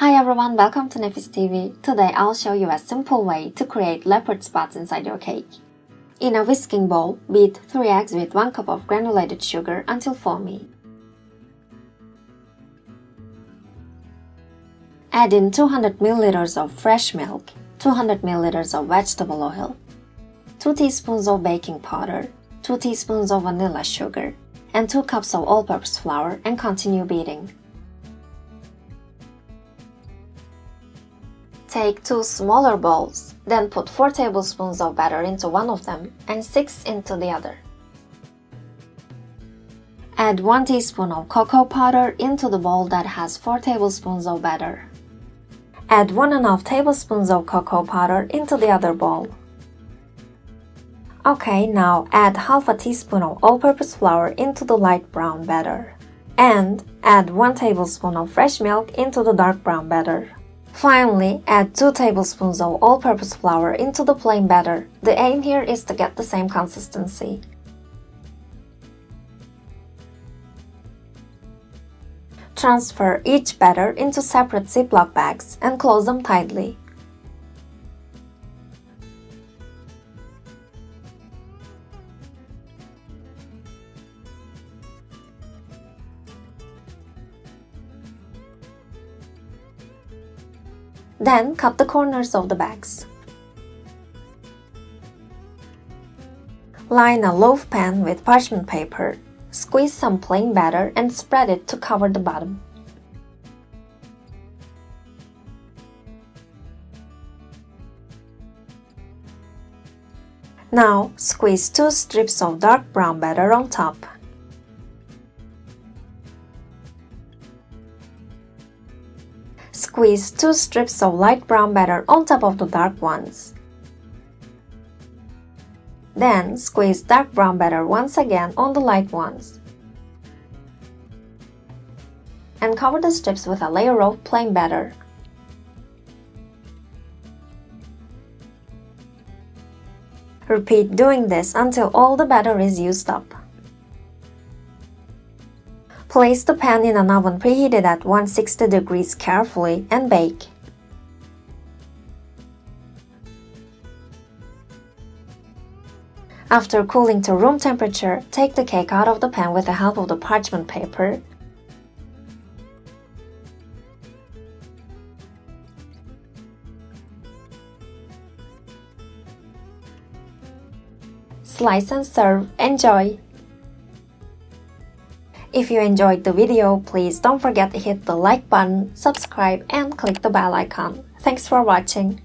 Hi everyone, welcome to Nefis TV. Today I'll show you a simple way to create leopard spots inside your cake. In a whisking bowl, beat 3 eggs with 1 cup of granulated sugar until foamy. Add in 200 ml of fresh milk, 200 ml of vegetable oil, 2 teaspoons of baking powder, 2 teaspoons of vanilla sugar, and 2 cups of all-purpose flour and continue beating. Take 2 smaller bowls, then put 4 tablespoons of batter into one of them and 6 into the other. Add 1 teaspoon of cocoa powder into the bowl that has 4 tablespoons of batter. Add 1½ tablespoons of cocoa powder into the other bowl. Okay, now add half a teaspoon of all-purpose flour into the light brown batter. And add 1 tablespoon of fresh milk into the dark brown batter. Finally, add 2 tablespoons of all-purpose flour into the plain batter. The aim here is to get the same consistency. Transfer each batter into separate Ziploc bags and close them tightly. Then cut the corners of the bags. Line a loaf pan with parchment paper. Squeeze some plain batter and spread it to cover the bottom. Now, squeeze 2 strips of dark brown batter on top. Squeeze 2 strips of light brown batter on top of the dark ones. Then, squeeze dark brown batter once again on the light ones. And cover the strips with a layer of plain batter. Repeat doing this until all the batter is used up. Place the pan in an oven preheated at 160 degrees carefully and bake. After cooling to room temperature, take the cake out of the pan with the help of the parchment paper. Slice and serve. Enjoy! If you enjoyed the video, please don't forget to hit the like button, subscribe, and click the bell icon. Thanks for watching!